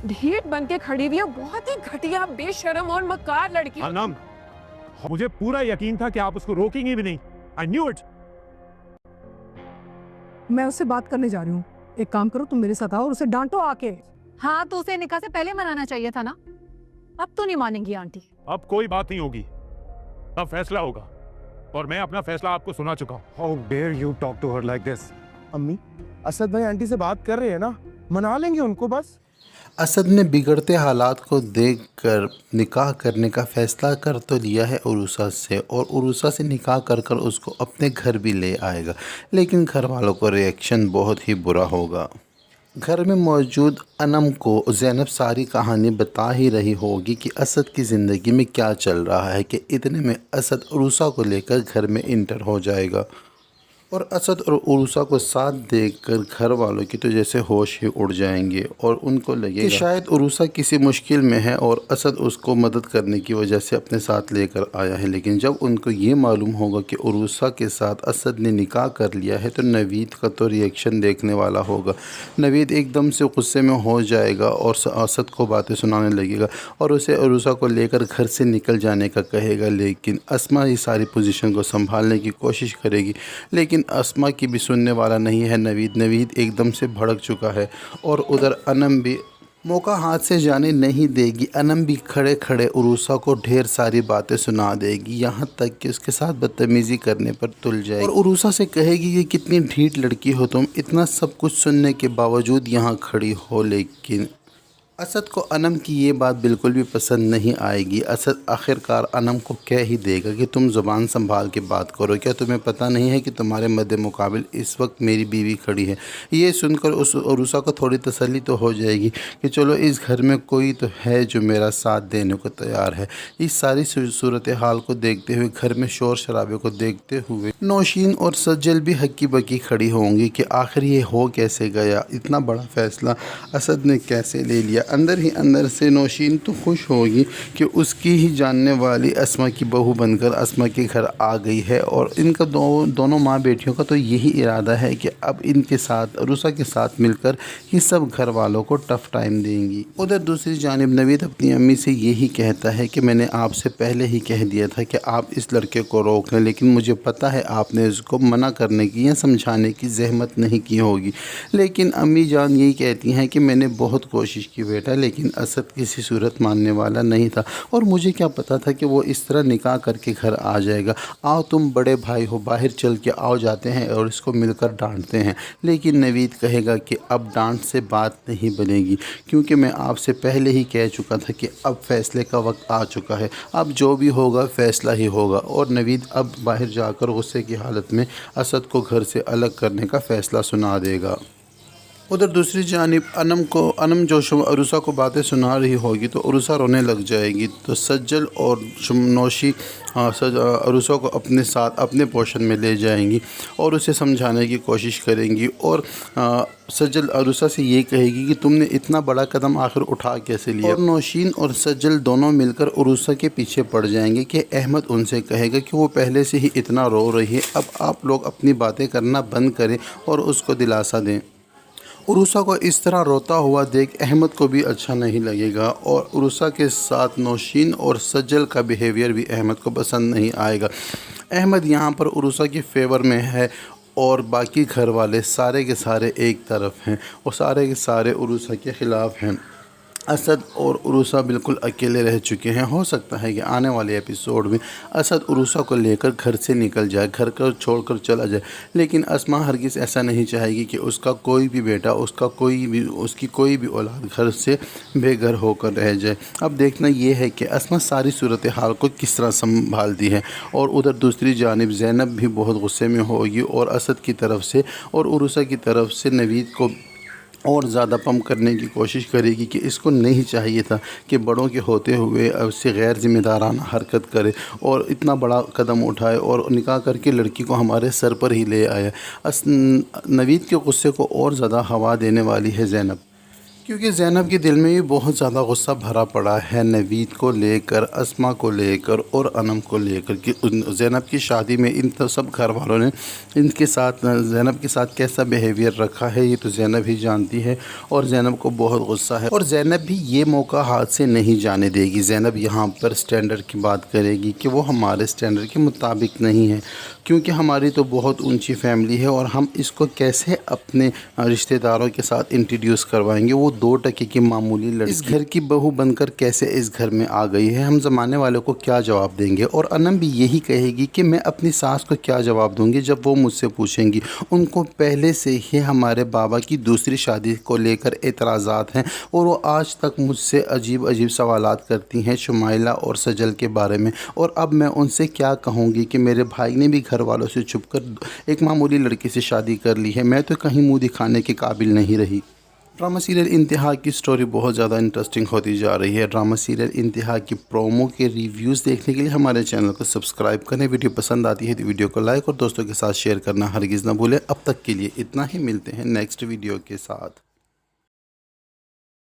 ढीठ बन के खड़ी हुई है, बहुत ही घटिया, बेशरम और मक्कार लड़की। अनम, मुझे पूरा यकीन था कि आप उसको रोकेंगी भी नहीं। I knew it. मैं उससे बात करने जा रही हूँ। एक काम करो, तुम मेरे साथ आओ और उसे डांटो आके। हाँ, तो उसे निकाह से पहले मनाना चाहिए था ना। अब तो नहीं मानेंगी आंटी। अब कोई बात नहीं होगी, अब फैसला होगा और मैं अपना फैसला आपको सुना चुका हूँ। How dare you talk to her like this? अम्मी, असद भाई आंटी से बात कर रहे हैं ना, मना लेंगे उनको बस। असद ने बिगड़ते हालात को देखकर निकाह करने का फैसला कर तो लिया है उरूसा से, और उरूसा से निकाह कर कर उसको अपने घर भी ले आएगा, लेकिन घर वालों को रिएक्शन बहुत ही बुरा होगा। घर में मौजूद अनम को ज़ैनब सारी कहानी बता ही रही होगी कि असद की ज़िंदगी में क्या चल रहा है कि इतने में असद उरूसा को लेकर घर में इंटर हो जाएगा, और असद और उरूसा को साथ देखकर घर वालों की तो जैसे होश ही उड़ जाएंगे और उनको लगेगा कि शायद उरूसा किसी मुश्किल में है और असद उसको मदद करने की वजह से अपने साथ लेकर आया है। लेकिन जब उनको ये मालूम होगा कि उरूसा के साथ असद ने निकाह कर लिया है तो नवीद का तो रिएक्शन देखने वाला होगा। नवीद एकदम से गुस्से में हो जाएगा और असद को बातें सुनाने लगेगा और उसे उरूसा को लेकर घर से निकल जाने का कहेगा, लेकिन अस्मा ये सारी पोजीशन को संभालने की कोशिश करेगी, लेकिन अस्मा की भी सुनने वाला नहीं है नवीद एकदम से भड़क चुका है। और उधर अनम भी मौका हाथ से जाने नहीं देगी। अनम भी खड़े खड़े उरूसा को ढेर सारी बातें सुना देगी, यहाँ तक कि उसके साथ बदतमीज़ी करने पर तुल जाएगी और उरूसा से कहेगी कि कितनी ढीठ लड़की हो तुम, इतना सब कुछ सुनने के बावजूद यहाँ खड़ी हो। लेकिन असद को अनम की ये बात बिल्कुल भी पसंद नहीं आएगी। असद आखिरकार अनम को कह ही देगा कि तुम ज़ुबान संभाल के बात करो, क्या तुम्हें पता नहीं है कि तुम्हारे मद्दे मुकाबिल इस वक्त मेरी बीवी खड़ी है। ये सुनकर उस उरूसा को थोड़ी तसल्ली तो हो जाएगी कि चलो इस घर में कोई तो है जो मेरा साथ देने को तैयार है। इस सारी सूरत हाल को देखते हुए, घर में शोर शराबे को देखते हुए नौशीन और सज्जल भी हक्की बक्की खड़ी होंगी कि आखिर ये हो कैसे गया, इतना बड़ा फ़ैसला असद ने कैसे ले लिया। अंदर ही अंदर से नौशीन तो खुश होगी कि उसकी ही जानने वाली अस्मा की बहू बनकर अस्मा के घर आ गई है, और इनका दोनों माँ बेटियों का तो यही इरादा है कि अब इनके साथ उरूसा के साथ मिलकर ये सब घर वालों को टफ़ टाइम देंगी। उधर दूसरी जानिब नवीद अपनी अम्मी से यही कहता है कि मैंने आपसे पहले ही कह दिया था कि आप इस लड़के को रोक लें, लेकिन मुझे पता है आपने इसको मना करने की या समझाने की जहमत नहीं की होगी। लेकिन अम्मी जान यही कहती हैं कि मैंने बहुत कोशिश की बेटा, लेकिन असद किसी सूरत मानने वाला नहीं था, और मुझे क्या पता था कि वो इस तरह निकाह करके घर आ जाएगा। आओ तुम बड़े भाई हो, बाहर चल के आओ जाते हैं और इसको मिलकर डांटते हैं। लेकिन नवीद कहेगा कि अब डांट से बात नहीं बनेगी, क्योंकि मैं आपसे पहले ही कह चुका था कि अब फैसले का वक्त आ चुका है, अब जो भी होगा फैसला ही होगा। और नवीद अब बाहर जाकर गुस्से की हालत में असद को घर से अलग करने का फ़ैसला सुना देगा। उधर दूसरी जानिब अनम जो उरूसा को बातें सुना रही होगी तो उरूसा रोने लग जाएगी, तो सज्जल और नौशी उरूसा को अपने साथ अपने पोर्शन में ले जाएंगी और उसे समझाने की कोशिश करेंगी। और सज्जल उरूसा से ये कहेगी कि तुमने इतना बड़ा कदम आखिर उठा कैसे लिया। और नौशीन और सज्जल दोनों मिलकर उरूसा के पीछे पड़ जाएंगे कि अहमद उनसे कहेगा कि वो पहले से ही इतना रो रही है, अब आप लोग अपनी बातें करना बंद करें और उसको दिलासा दें। उरूसा को इस तरह रोता हुआ देख अहमद को भी अच्छा नहीं लगेगा, और उरूसा के साथ नौशीन और सज्जल का बिहेवियर भी अहमद को पसंद नहीं आएगा। अहमद यहाँ पर उरूसा के फेवर में है और बाकी घर वाले सारे के सारे एक तरफ हैं और सारे के सारे उरूसा के ख़िलाफ़ हैं। असद और उरूसा बिल्कुल अकेले रह चुके हैं। हो सकता है कि आने वाले एपिसोड में असद उरूसा को लेकर घर से निकल जाए, घर को छोड़कर चला जाए, लेकिन अस्मा हरगिज़ ऐसा नहीं चाहेगी कि उसका कोई भी बेटा, उसकी कोई भी औलाद घर से बेघर होकर रह जाए। अब देखना ये है कि अस्मा सारी सूरत हाल को किस तरह संभालती है। और उधर दूसरी जानिब ज़ैनब भी बहुत गुस्से में होगी और असद की तरफ से और उरूसा की तरफ से नवीद को और ज़्यादा पम्प करने की कोशिश करेगी कि इसको नहीं चाहिए था कि बड़ों के होते हुए उससे गैर ज़िम्मेदाराना हरकत करे और इतना बड़ा कदम उठाए और निकाह करके लड़की को हमारे सर पर ही ले आया। नवीद के गुस्से को और ज़्यादा हवा देने वाली है ज़ैनब क्योंकि ज़ैनब के दिल में भी बहुत ज़्यादा गुस्सा भरा पड़ा है नवीद को लेकर, अस्मा को लेकर और अनम को लेकर कि ज़ैनब की शादी में इन सब घर वालों ने इनके साथ ज़ैनब के साथ कैसा बिहेवियर रखा है, ये तो ज़ैनब ही जानती है और ज़ैनब को बहुत गुस्सा है और ज़ैनब भी ये मौका हाथ से नहीं जाने देगी। ज़ैनब यहाँ पर स्टैंडर्ड की बात करेगी कि वो हमारे स्टैंडर्ड के मुताबिक नहीं है, क्योंकि हमारी तो बहुत ऊंची फैमिली है और हम इसको कैसे अपने रिश्तेदारों के साथ इंट्रोड्यूस करवाएंगे। वो 2 टके की मामूली लड़की इस घर की बहू बनकर कैसे इस घर में आ गई है, हम ज़माने वालों को क्या जवाब देंगे। और अनम भी यही कहेगी कि मैं अपनी सास को क्या जवाब दूंगी जब वो मुझसे पूछेंगी। उनको पहले से ही हमारे बाबा की दूसरी शादी को लेकर एतराज़ात हैं और वो आज तक मुझसे अजीब अजीब सवालात करती हैं शुमाइला और सजल के बारे में। और अब मैं उनसे क्या कहूँगी कि मेरे भाई ने भी घर वालों से छुपकर एक मामूली लड़की से शादी कर ली है, मैं तो कहीं मुंह दिखाने के काबिल नहीं रही। ड्रामा सीरियल इंतहा की स्टोरी बहुत ज़्यादा इंटरेस्टिंग होती जा रही है। ड्रामा सीरियल इंतहा की प्रोमो के रिव्यूज़ देखने के लिए हमारे चैनल को सब्सक्राइब करें। वीडियो पसंद आती है तो वीडियो को लाइक और दोस्तों के साथ शेयर करना हरगिज़ ना भूलें। अब तक के लिए इतना ही, मिलते हैं नेक्स्ट वीडियो के साथ।